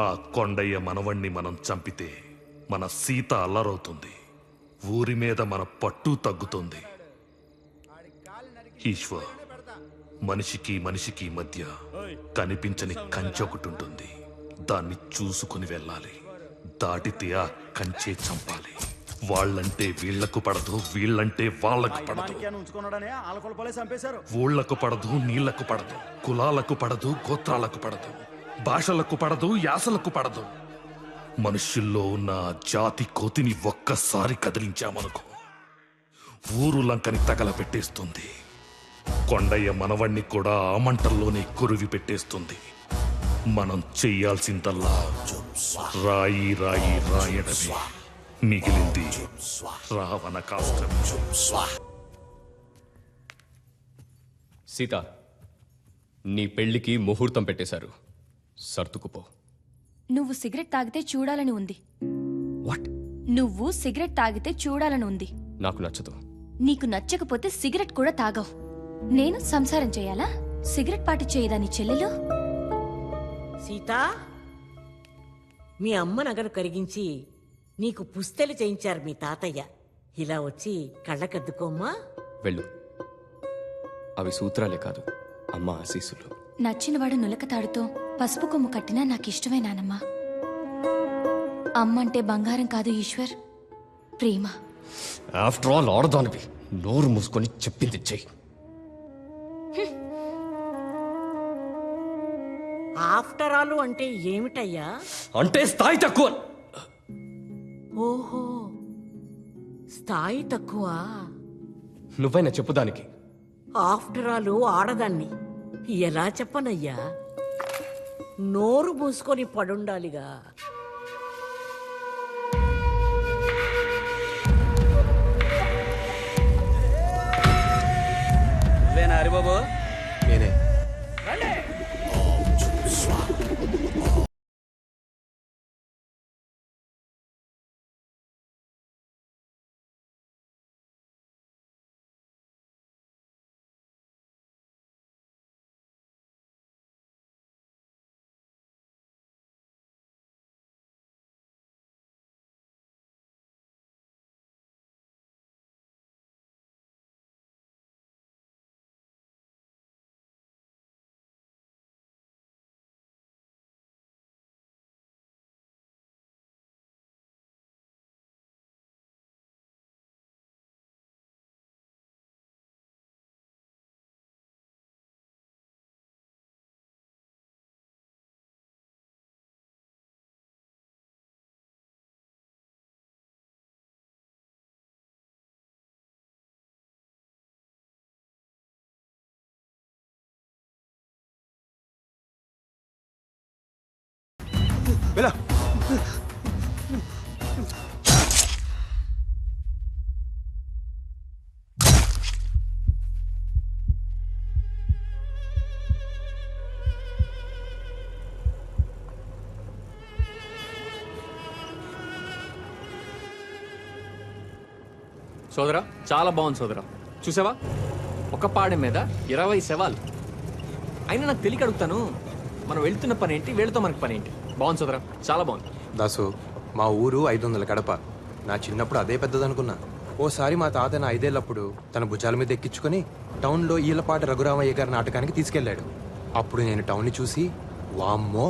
ఆ కొండయ్య మనవణ్ణి మనం చంపితే మన సీత అల్లరవుతుంది. ఊరి మీద మన పట్టు తగ్గుతుంది. ఈశ్వర్, మనిషికి మనిషికి మధ్య కనిపించని కంచె ఒకటి ఉంటుంది. దాన్ని చూసుకుని వెళ్ళాలి. దాటితే ఆ కంచె చంపాలి. వాళ్ళంటే వీళ్లకు పడదు, వీళ్ళంటే వాళ్ళకు పడదు. ఊళ్లకు పడదు, నీళ్లకు పడదు, కులాలకు పడదు, గోత్రాలకు పడదు, భాషలకు పడదు, యాసలకు పడదు. మనుష్యుల్లో ఉన్న జాతి కోతిని ఒక్కసారి కదిలించామనుకో, ఊరు లంకని తగలబెట్టేస్తుంది. కొండయ్య మనవణ్ణి కూడా ఆ మంటల్లోనే కొరివి పెట్టేస్తుంది. మనం చెయ్యాల్సిందల్లా రాయి రాయి రాయడమే. మిగిలింది రావణ కాష్టం. సీత, నీ పెళ్లికి ముహూర్తం పెట్టేశారు. సర్దుకుపో. నువ్వు సిగరెట్ తాగితే చూడాలని ఉంది. వాట్? నువ్వు సిగరెట్ తాగితే చూడాలని ఉంది. నాకు నచ్చదు. నీకు నచ్చకపోతే సిగరెట్ కూడా తాగవు. నేను సంసారం చేయాలా? సిగరెట్ పాటి చేయదా నీ చెల్లెలు? సీతా, మీ అమ్మ నగను కరిగించి నీకు పుస్తెలు చేయించారు మీ తాతయ్య. ఇలా వచ్చి కళ్ళకద్దుకోమ్మా. వెళ్ళు. అవి సూత్రాలే కాదు, అమ్మ ఆశీస్సులు. నచ్చినవాడు నులకతాడుతో పసుపు కొమ్ము కట్టినా నాకిష్టమే నానమ్మా. అమ్మంటే బంగారం కాదు ఈశ్వర్, ప్రేమ. ఆఫ్టర్ ఆల్ ఆడదానివి. నోరు మూసుకొని చెప్పింది చెయ్యి. ఆఫ్టర్ ఆల్ అంటే ఏమిటయ్యా? అంటే స్థాయి తక్కువ. ఓహో, స్థాయి తక్కువ. నువ్వైనా చెప్పుదానికి. ఆఫ్టర్ ఆల్ ఆడదాన్ని ఎలా చెప్పనయ్యా? నోరు మూసుకొని పడుండాలిగా. హరిబాబు, నేనే. వెళ్ళ. సోదరా, చాలా బాగుంది సోదరా. చూసావా, ఒక పాడెం మీద 20 శవాలు. అయినా నాకు తెలియక అడుగుతాను, మనం వెళ్తున్న పని ఏంటి, వీళ్ళతో మనకి పని ఏంటి? బాగుంది సోదరా, చాలా బాగుంది. దాసు, మా ఊరు 500 కడప. నా చిన్నప్పుడు అదే పెద్దదనుకున్నా. ఓసారి మా తాత నా 5 ఏళ్లప్పుడు తన భుజాల మీద ఎక్కించుకుని టౌన్లో ఈలపాటి రఘురామయ్య గారి నాటకానికి తీసుకెళ్లాడు. అప్పుడు నేను టౌన్ని చూసి, వామ్మో,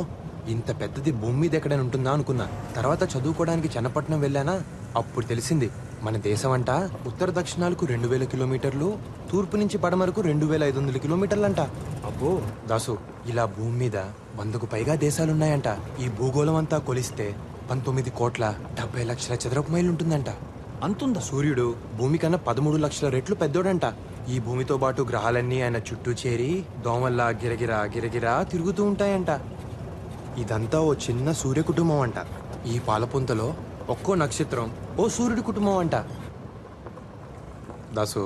ఇంత పెద్దది భూమి మీద ఎక్కడైనా ఉంటుందా అనుకున్నా. తర్వాత చదువుకోవడానికి చెన్నపట్నం వెళ్ళానా, అప్పుడు తెలిసింది మన దేశం అంట ఉత్తర దక్షిణాలకు 2000 కిలోమీటర్లు, తూర్పు నుంచి పడమరకు 2500 కిలోమీటర్లంట. అబ్బో దాసు, ఇలా భూమి మీద 100కు పైగా దేశాలున్నాయంట. ఈ భూగోళం అంతా కొలిస్తే 19,70,00,000 చదరపు మైళ్ళు ఉంటుందంట. అంతుందా? సూర్యుడు భూమి కన్నా 13 లక్షల రెట్లు పెద్దోడంట. ఈ భూమితో పాటు గ్రహాలన్నీ ఆయన చుట్టూ చేరి దోమల్లా గిరగిరా గిరగిరా తిరుగుతూ ఉంటాయంట. ఇదంతా ఓ చిన్న సూర్య కుటుంబం అంట. ఈ పాలపుంతలో ఒక్కో నక్షత్రం ఓ సూర్యుడి కుటుంబం అంట. దాసు,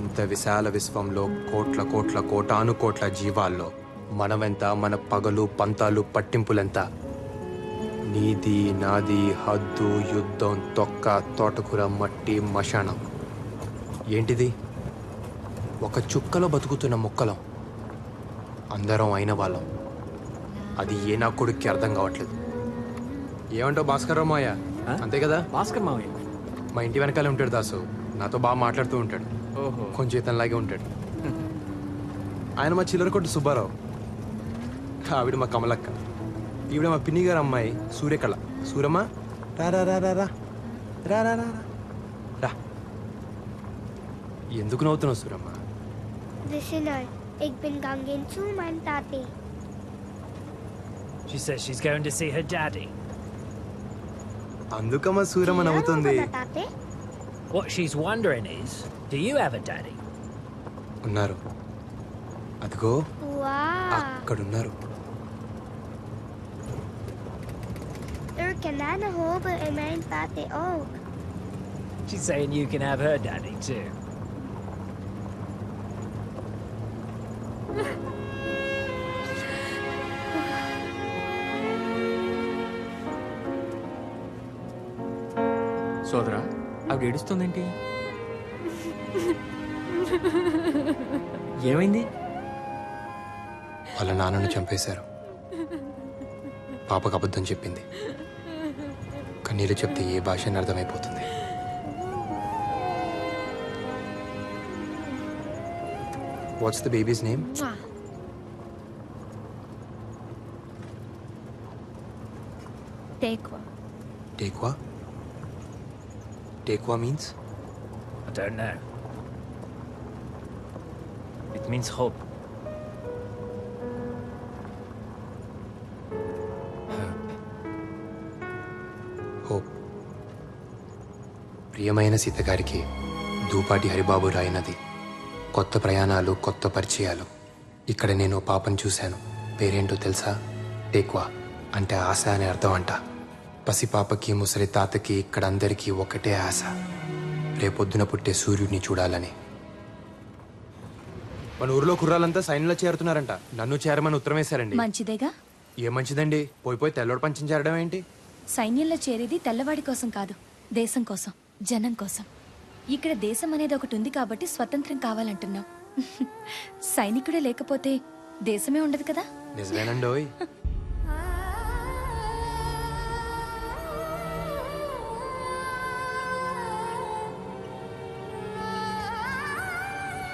ఇంత విశాల విశ్వంలో కోట్ల కోట్ల కోటాను కోట్ల జీవాల్లో మనమెంత, మన పగలు పంతాలు పట్టింపులెంత? నీది నాది, హద్దు, యుద్ధం, తొక్క, తోటకూర, మట్టి, మశానం. ఏంటిది? ఒక చుక్కలో బతుకుతున్న ముక్కలం. అందరం అయిన వాళ్ళం. అది ఏ నా కొడుక్కి అర్థం కావట్లేదు. ఏమంటావు భాస్కర్ రావు మాయ ఆ? అంతే కదా? భాస్కర్ మావయ్య. మా ఇంటి వెనకాలే ఉంటాడు దాసు. నాతో బాగా మాట్లాడుతూ ఉంటాడు. ఓహో. కొంచెం ఇతనిలాగే ఉంటాడు. ఆయన మా చిల్లర కొట్టు సుబ్బారావు. ఆవిడ మా కమలక్క. ఈవిడ మా పిన్ని గారు అమ్మాయి సూర్యకళ. సూరమ్మ రా రా రా రా రా రా రా రా రా. ఎందుకు నవ్వుతున్నావు Suramma? Listener, ik ben gegaan zu mijn tati. She says she's going to see her daddy. అందుకమ్మ Suramma నవ్వుతుంది. Tate? What she's wondering is, do you have a daddy? ఉన్నారు. అదిగో Wow. అక్కడున్నారు. Er kananen hopen in mijn tati ook. She's saying you can have her daddy too. సోదరా ఆవిడ ఏడుస్తుందేంటి? ఏమైంది? వాళ్ళ నాన్నను చంపేశారు. పాపకు అబద్ధం చెప్పింది. కన్నీళ్ళు చెప్తే ఏ భాష అని అర్థమైపోతుంది. What's the baby's name? Mwah. టేక్వా. టేక్వా. టేక్వా means? I don't know. It means hope. Hope. ప్రియమైన సీతగారికి దూపాటి హరిబాబు రాయినది. కొత్త ప్రయాణాలు, కొత్త పరిచయాలు. ఇక్కడ నేను పాపను చూశాను. పేరేంటో తెలుసా? టేక్వా అంటే ఆశ అనే అర్థం అంట. పసిపాపకి, ముసలి తాతకి, ఇక్కడ అందరికీ ఒకటే ఆశ, రేపొద్దున పుట్టే సూర్యుడిని చూడాలని. మన ఊర్లో కుర్రాలంతా సైన్యంలో చేరుతున్నారంట. నన్ను చేరమని ఉత్తరం వేశారండి. మంచిదేగా. ఏ మంచిదండి, పోయి తెల్లోడు పంచం చేరడం ఏంటి? సైన్యంలో చేరేది తెల్లవాడి కోసం కాదు, దేశం కోసం, జనం కోసం. ఇక్కడ దేశం అనేది ఒకటి ఉంది కాబట్టి స్వతంత్రం కావాలంటున్నాం. సైనికుడే లేకపోతే దేశమే ఉండదు కదా. నిజమేనండోయ్.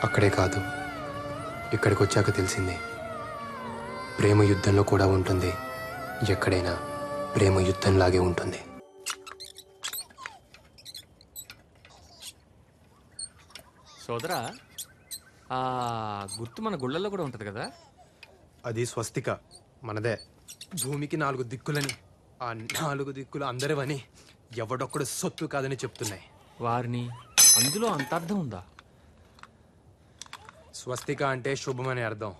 అక్కడే కాదు, ఇక్కడికి వచ్చాక తెలిసింది, ప్రేమ యుద్ధంలో కూడా ఉంటుంది. ఎక్కడైనా ప్రేమ యుద్ధంలాగే ఉంటుంది. సోదరా ఆ గుర్తు మన గుళ్ళల్లో కూడా ఉంటది కదా? అది స్వస్తిక, మనదే. భూమికి 4 దిక్కులని, ఆ 4 దిక్కులు అందరివని, ఎవడొక్కడు సొత్తు కాదని చెప్తున్నాయి. వారిని అందులో అంత అర్థం ఉందా? స్వస్తిక అంటే శుభం అనే అర్థం.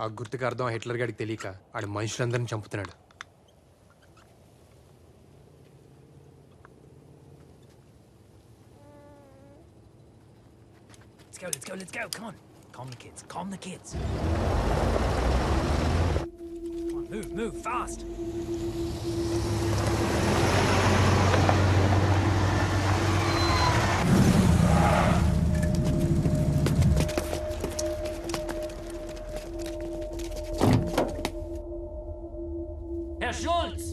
ఆ గుర్తుకి అర్థం హిట్లర్ గారికి తెలియక ఆడు మనుషులందరిని చంపుతున్నాడు. Let's go, let's go. Come on. Calm the kids, calm the kids. Come on, move, fast. Herr Schulz!